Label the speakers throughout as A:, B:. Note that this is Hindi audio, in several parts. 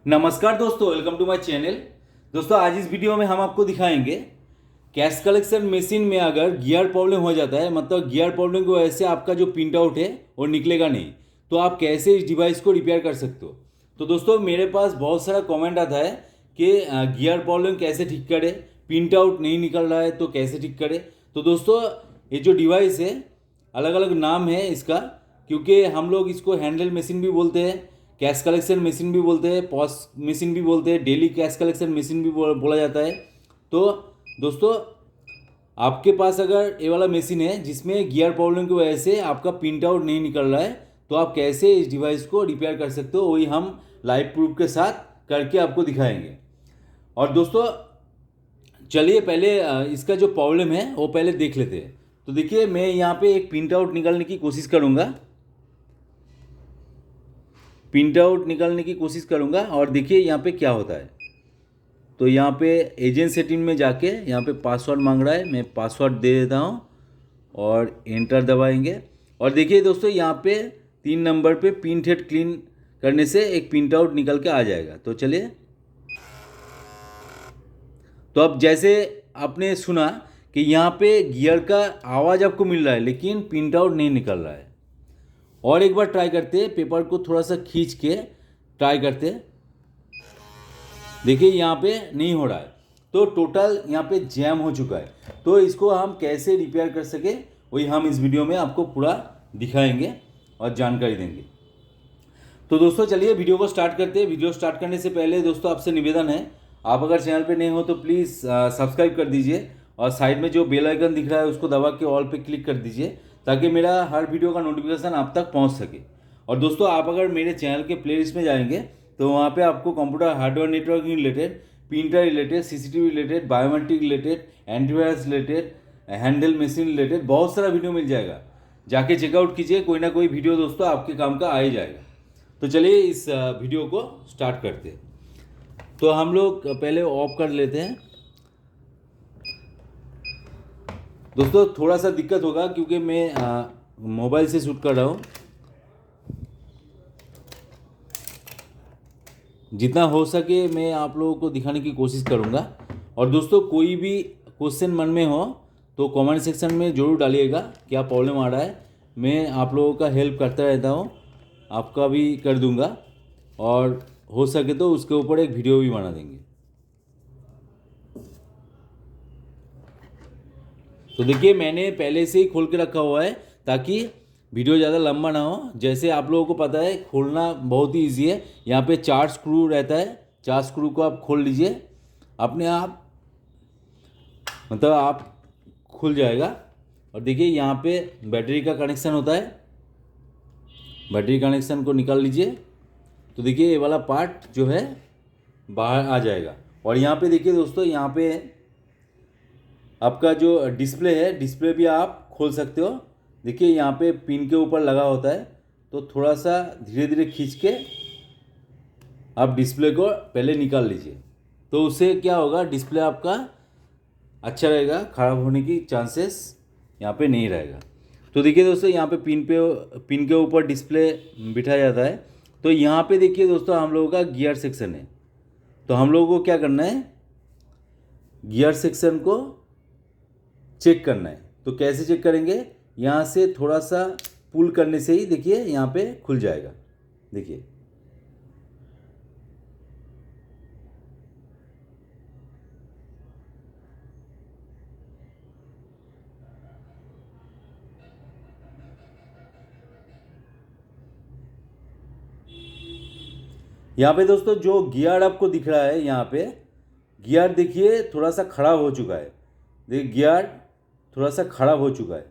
A: नमस्कार दोस्तों, वेलकम टू माय चैनल। दोस्तों आज इस वीडियो में हम आपको दिखाएंगे कैश कलेक्शन मशीन में अगर गियर प्रॉब्लम हो जाता है, मतलब गियर प्रॉब्लम की वजह से आपका जो प्रिंट आउट है वो निकलेगा नहीं, तो आप कैसे इस डिवाइस को रिपेयर कर सकते हो। तो दोस्तों मेरे पास बहुत सारा कमेंट आता है कि गियर प्रॉब्लम कैसे ठीक करे, प्रिंट आउट नहीं निकल रहा है तो कैसे ठीक करे। तो दोस्तों ये जो डिवाइस है, अलग अलग नाम है इसका, क्योंकि हम लोग इसको हैंडल मशीन भी बोलते हैं, कैश कलेक्शन मशीन भी बोलते हैं, पॉस मशीन भी बोलते हैं, डेली कैश कलेक्शन मशीन भी बोला जाता है। तो दोस्तों आपके पास अगर ये वाला मशीन है जिसमें गियर प्रॉब्लम की वजह से आपका प्रिंट आउट नहीं निकल रहा है, तो आप कैसे इस डिवाइस को रिपेयर कर सकते हो, वही हम लाइव प्रूफ के साथ करके आपको दिखाएंगे। और दोस्तों चलिए पहले इसका जो प्रॉब्लम है वो पहले देख लेते हैं। तो देखिए मैं यहाँ पे एक प्रिंट आउट निकालने की कोशिश करूँगा, प्रिंट आउट निकालने की कोशिश करूँगा और देखिए यहाँ पे क्या होता है। तो यहाँ पे एजेंट सेटिंग में जाके यहाँ पे पासवर्ड मांग रहा है, मैं पासवर्ड दे देता हूँ और एंटर दबाएंगे। और देखिए दोस्तों यहाँ पे 3 नंबर पे प्रिंट हेड क्लीन करने से एक प्रिंट आउट निकल के आ जाएगा। तो चलिए, तो अब जैसे आपने सुना कि यहाँ पे गियर का आवाज़ आपको मिल रहा है लेकिन प्रिंट आउट नहीं निकल रहा है। और एक बार ट्राई करते, पेपर को थोड़ा सा खींच के ट्राई करते, देखिए यहाँ पे नहीं हो रहा है, तो टोटल यहाँ पे जैम हो चुका है। तो इसको हम कैसे रिपेयर कर सके वही हम इस वीडियो में आपको पूरा दिखाएंगे और जानकारी देंगे। तो दोस्तों चलिए वीडियो को स्टार्ट करते हैं। वीडियो स्टार्ट करने से पहले दोस्तों आपसे निवेदन है, आप अगर चैनल पे नए हो तो प्लीज़ सब्सक्राइब कर दीजिए और साइड में जो बेल आइकन दिख रहा है उसको दबा के ऑल पे क्लिक कर दीजिए, ताकि मेरा हर वीडियो का नोटिफिकेशन आप तक पहुंच सके। और दोस्तों आप अगर मेरे चैनल के प्लेलिस्ट में जाएंगे तो वहाँ पे आपको computer hardware networking related, printer related, CCTV related, biometric related, antivirus related, handle machine related बहुत सारा वीडियो मिल जाएगा। जाके चेकआउट कीजिए, कोई ना कोई वीडियो दोस्तों आपके काम का आ ही जाएगा। तो चलिए इस वीडियो को स्टार्ट करते हैं। तो हम लोग पहले ऑफ कर लेते हैं। दोस्तों थोड़ा सा दिक्कत होगा क्योंकि मैं मोबाइल से शूट कर रहा हूँ, जितना हो सके मैं आप लोगों को दिखाने की कोशिश करूँगा। और दोस्तों कोई भी क्वेश्चन मन में हो तो कमेंट सेक्शन में ज़रूर डालिएगा क्या प्रॉब्लम आ रहा है, मैं आप लोगों का हेल्प करता रहता हूँ, आपका भी कर दूँगा और हो सके तो उसके ऊपर एक वीडियो भी बना देंगे। तो देखिए मैंने पहले से ही खोल के रखा हुआ है ताकि वीडियो ज़्यादा लंबा ना हो। जैसे आप लोगों को पता है खोलना बहुत ही ईजी है, यहाँ पे 4 स्क्रू रहता है, 4 स्क्रू को आप खोल लीजिए अपने आप, मतलब आप खुल जाएगा। और देखिए यहाँ पे बैटरी का कनेक्शन होता है, बैटरी कनेक्शन को निकाल लीजिए। तो देखिए ये वाला पार्ट जो है बाहर आ जाएगा। और यहाँ पे देखिए दोस्तों, यहाँ पे आपका जो डिस्प्ले है, डिस्प्ले भी आप खोल सकते हो। देखिए यहाँ पे पिन के ऊपर लगा होता है, तो थोड़ा सा धीरे धीरे खींच के आप डिस्प्ले को पहले निकाल लीजिए, तो उससे क्या होगा, डिस्प्ले आपका अच्छा रहेगा, ख़राब होने की चांसेस यहाँ पे नहीं रहेगा। तो देखिए दोस्तों यहाँ पे पिन के ऊपर डिस्प्ले बिठाया जाता है। तो यहाँ पे देखिए दोस्तों हम लोगों का गियर सेक्शन है, तो हम लोगों को क्या करना है, गियर सेक्शन को चेक करना है। तो कैसे चेक करेंगे, यहाँ से थोड़ा सा पुल करने से ही देखिए यहाँ पे खुल जाएगा। देखिए यहाँ पे दोस्तों जो गियर आपको दिख रहा है, यहाँ पे गियर देखिए थोड़ा सा खराब हो चुका है। देखिए गियर थोड़ा सा खराब हो चुका है।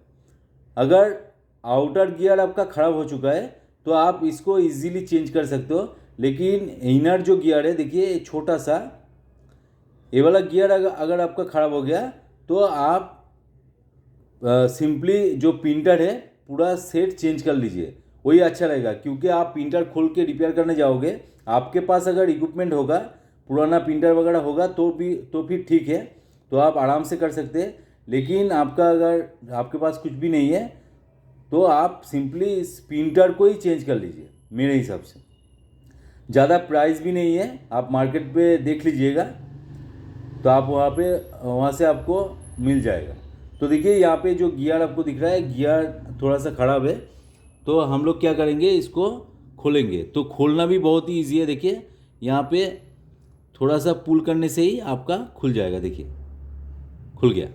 A: अगर आउटर गियर आपका ख़राब हो चुका है तो आप इसको इजीली चेंज कर सकते हो, लेकिन इनर जो गियर है देखिए छोटा सा, ये वाला गियर अगर आपका ख़राब हो गया तो आप सिंपली जो प्रिंटर है पूरा सेट चेंज कर लीजिए, वही अच्छा रहेगा। क्योंकि आप प्रिंटर खोल के रिपेयर करने जाओगे, आपके पास अगर इक्विपमेंट होगा, पुराना प्रिंटर वगैरह होगा तो फिर ठीक है, तो आप आराम से कर सकते हैं। लेकिन आपका अगर आपके पास कुछ भी नहीं है तो आप सिंपली इस प्रिंटर को ही चेंज कर लीजिए मेरे हिसाब से। ज़्यादा प्राइस भी नहीं है, आप मार्केट पे देख लीजिएगा तो आप वहाँ से आपको मिल जाएगा। तो देखिए यहाँ पे जो गियर आपको दिख रहा है, गियर थोड़ा सा ख़राब है, तो हम लोग क्या करेंगे, इसको खोलेंगे। तो खोलना भी बहुत ही ईजी है। देखिए यहाँ पे थोड़ा सा पुल करने से ही आपका खुल जाएगा। देखिए खुल गया।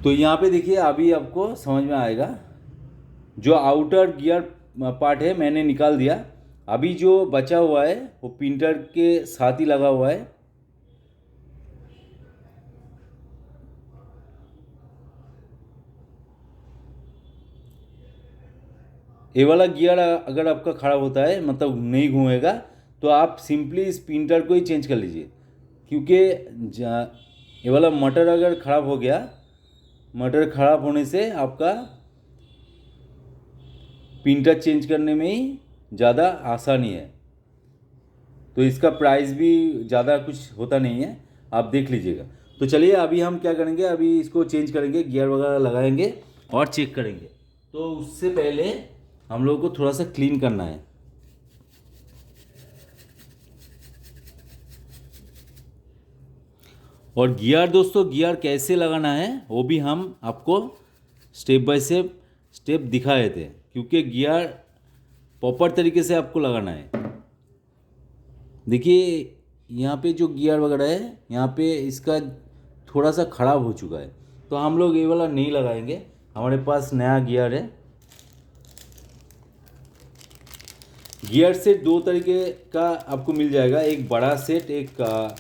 A: तो यहाँ पे देखिए अभी आपको समझ में आएगा। जो आउटर गियर पार्ट है मैंने निकाल दिया। अभी जो बचा हुआ है वो प्रिंटर के साथ ही लगा हुआ है। ये वाला गियर अगर आपका ख़राब होता है, मतलब नहीं घूमेगा, तो आप सिंपली इस प्रिंटर को ही चेंज कर लीजिए। क्योंकि ये वाला मोटर अगर ख़राब हो गया, मोटर ख़राब होने से आपका प्रिंटर चेंज करने में ही ज़्यादा आसानी है। तो इसका प्राइस भी ज़्यादा कुछ होता नहीं है, आप देख लीजिएगा। तो चलिए अभी हम क्या करेंगे, अभी इसको चेंज करेंगे, गियर वगैरह लगाएंगे और चेक करेंगे। तो उससे पहले हम लोगों को थोड़ा सा क्लीन करना है। और गियर दोस्तों, गियर कैसे लगाना है वो भी हम आपको स्टेप बाय स्टेप दिखाए थे, क्योंकि गियर प्रॉपर तरीके से आपको लगाना है। देखिए यहाँ पे जो गियर वगैरह है, यहाँ पे इसका थोड़ा सा ख़राब हो चुका है, तो हम लोग ये वाला नहीं लगाएंगे। हमारे पास नया गियर है। गियर सेट दो तरीके का आपको मिल जाएगा, एक बड़ा सेट, एक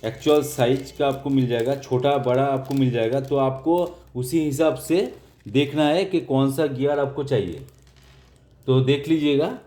A: एक्चुअल साइज का आपको मिल जाएगा। छोटा बड़ा आपको मिल जाएगा, तो आपको उसी हिसाब से देखना है कि कौन सा गियर आपको चाहिए, तो देख लीजिएगा।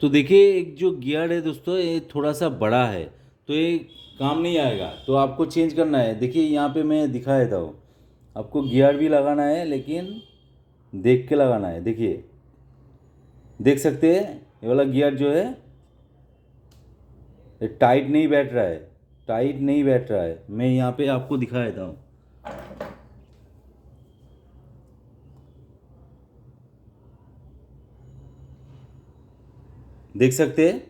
A: तो देखिए एक जो गियर है दोस्तों, ये थोड़ा सा बड़ा है, तो ये काम नहीं आएगा, तो आपको चेंज करना है। देखिए यहाँ पे मैं दिखा देता हूँ, आपको गियर भी लगाना है, लेकिन देख के लगाना है। देखिए देख सकते हैं ये वाला गियर जो है, ये टाइट नहीं बैठ रहा है, टाइट नहीं बैठ रहा है। मैं यहाँ पे आपको दिखा देता हूँ। देख सकते हैं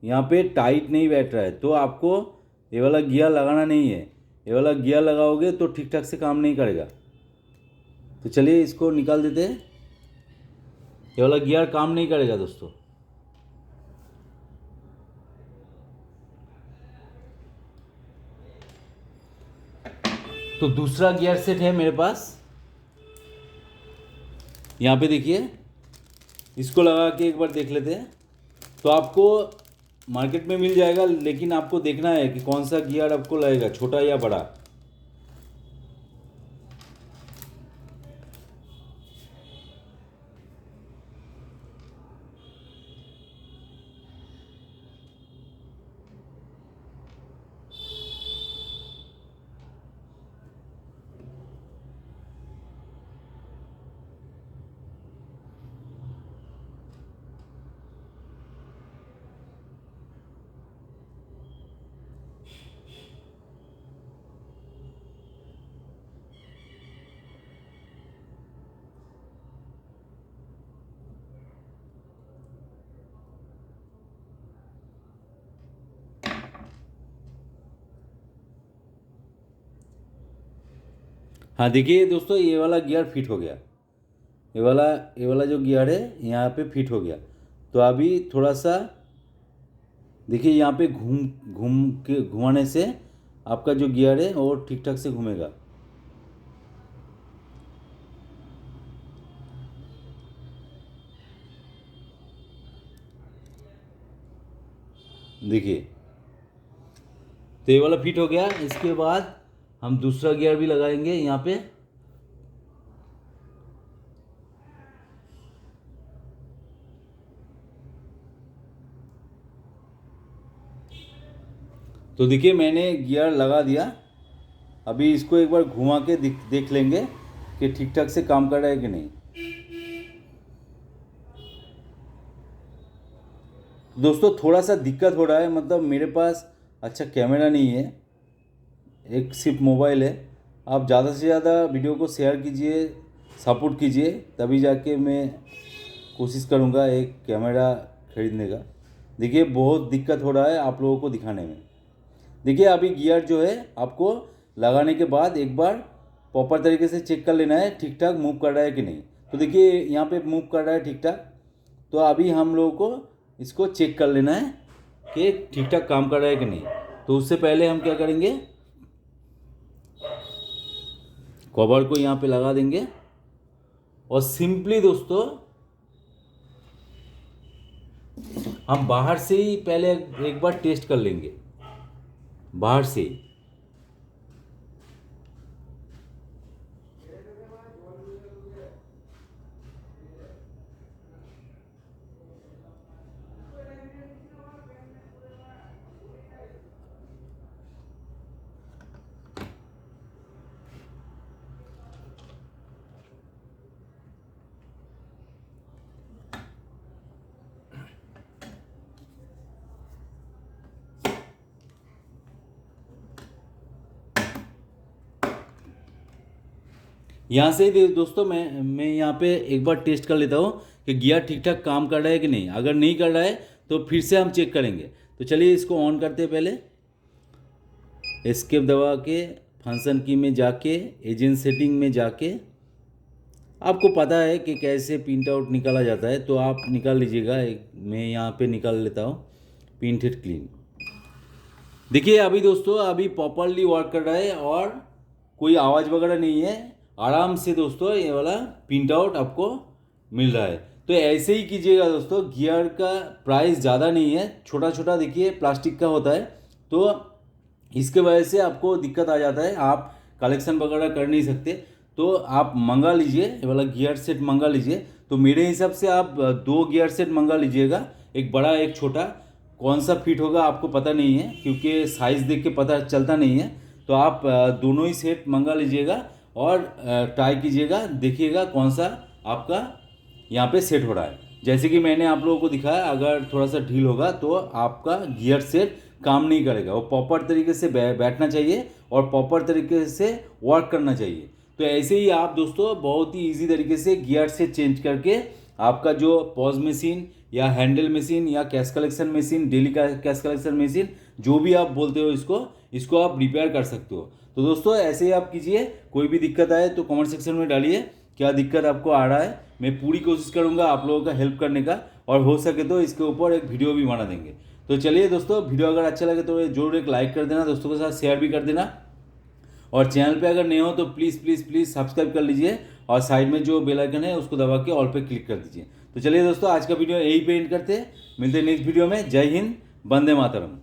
A: यहाँ पे टाइट नहीं बैठ रहा है, तो आपको ये वाला गियर लगाना नहीं है। ये वाला गियर लगाओगे तो ठीक ठाक से काम नहीं करेगा। तो चलिए इसको निकाल देते हैं। ये वाला गियर काम नहीं करेगा दोस्तों। तो दूसरा गियर सेट है मेरे पास, यहाँ पे देखिए, इसको लगा के एक बार देख लेते हैं। तो आपको मार्केट में मिल जाएगा, लेकिन आपको देखना है कि कौन सा गियर आपको लगेगा, छोटा या बड़ा। हाँ देखिए दोस्तों, ये वाला गियर फिट हो गया। ये वाला जो गियर है यहाँ पे फिट हो गया। तो अभी थोड़ा सा देखिए, यहाँ पे घूम घूम के घुमाने से आपका जो गियर है वो ठीक ठाक से घूमेगा। देखिए, तो ये वाला फिट हो गया। इसके बाद हम दूसरा गियर भी लगाएंगे यहाँ पे। तो देखिए मैंने गियर लगा दिया। अभी इसको एक बार घुमा के देख लेंगे कि ठीक ठाक से काम कर रहा है कि नहीं। दोस्तों थोड़ा सा दिक्कत हो रहा है, मतलब मेरे पास अच्छा कैमरा नहीं है, एक सिर्फ मोबाइल है। आप ज़्यादा से ज़्यादा वीडियो को शेयर कीजिए, सपोर्ट कीजिए, तभी जाके मैं कोशिश करूँगा एक कैमरा खरीदने का। देखिए बहुत दिक्कत हो रहा है आप लोगों को दिखाने में। देखिए अभी गियर जो है आपको लगाने के बाद एक बार प्रॉपर तरीके से चेक कर लेना है ठीक ठाक मूव कर रहा है कि नहीं। तो देखिए यहाँ पे मूव कर रहा है ठीक ठाक। तो अभी हम लोगों को इसको चेक कर लेना है कि ठीक ठाक काम कर रहा है कि नहीं। तो उससे पहले हम क्या करेंगे, कवर को यहाँ पे लगा देंगे और सिंपली दोस्तों हम बाहर से ही पहले एक बार टेस्ट कर लेंगे, बाहर से ही। यहाँ से ही दोस्तों मैं यहाँ पे एक बार टेस्ट कर लेता हूँ कि गियर ठीक ठाक काम कर रहा है कि नहीं। अगर नहीं कर रहा है तो फिर से हम चेक करेंगे। तो चलिए इसको ऑन करते हैं। पहले एस्केप दबा के फंक्शन की में जाके एजेंट सेटिंग में जाके, आपको पता है कि कैसे प्रिंट आउट निकाला जाता है, तो आप निकाल लीजिएगा। मैं यहाँ पे निकाल लेता हूँ प्रिंटेड क्लीन। देखिए अभी दोस्तों अभी प्रॉपरली वर्क कर रहा है और कोई आवाज़ वगैरह नहीं है। आराम से दोस्तों ये वाला प्रिंट आउट आपको मिल रहा है। तो ऐसे ही कीजिएगा दोस्तों। गियर का प्राइस ज़्यादा नहीं है, छोटा छोटा देखिए प्लास्टिक का होता है, तो इसके वजह से आपको दिक्कत आ जाता है, आप कलेक्शन वगैरह कर नहीं सकते। तो आप मंगा लीजिए, ये वाला गियर सेट मंगा लीजिए। तो मेरे हिसाब से आप 2 गियर सेट मंगा लीजिएगा, एक बड़ा एक छोटा। कौन सा फिट होगा आपको पता नहीं है, क्योंकि साइज़ देख के पता चलता नहीं है। तो आप दोनों ही सेट मंगा लीजिएगा और ट्राई कीजिएगा, देखिएगा कौन सा आपका यहाँ पे सेट हो रहा है। जैसे कि मैंने आप लोगों को दिखाया, अगर थोड़ा सा ढील होगा तो आपका गियर सेट काम नहीं करेगा। वो प्रॉपर तरीके से बैठना चाहिए और प्रॉपर तरीके से वर्क करना चाहिए। तो ऐसे ही आप दोस्तों बहुत ही इजी तरीके से गियर से चेंज करके आपका जो पॉज मशीन या हैंडल मशीन या cash collection machine, daily cash collection machine, जो भी आप बोलते हो इसको आप रिपेयर कर सकते हो। तो दोस्तों ऐसे ही आप कीजिए। कोई भी दिक्कत आए तो कमेंट सेक्शन में डालिए क्या दिक्कत आपको आ रहा है। मैं पूरी कोशिश करूँगा आप लोगों का हेल्प करने का, और हो सके तो इसके ऊपर एक वीडियो भी बना देंगे। तो चलिए दोस्तों, वीडियो अगर अच्छा लगे तो जरूर एक लाइक कर देना, दोस्तों के साथ शेयर भी कर देना, और चैनल पे अगर नए हो तो प्लीज़ प्लीज़ प्लीज़ सब्सक्राइब कर लीजिए, और साइड में जो बेल आइकन है उसको दबा के ऑल पे क्लिक कर दीजिए। तो चलिए दोस्तों आज का वीडियो यहीं पे एंड करते हैं, मिलते हैं नेक्स्ट वीडियो में। जय हिंद, वंदे मातरम।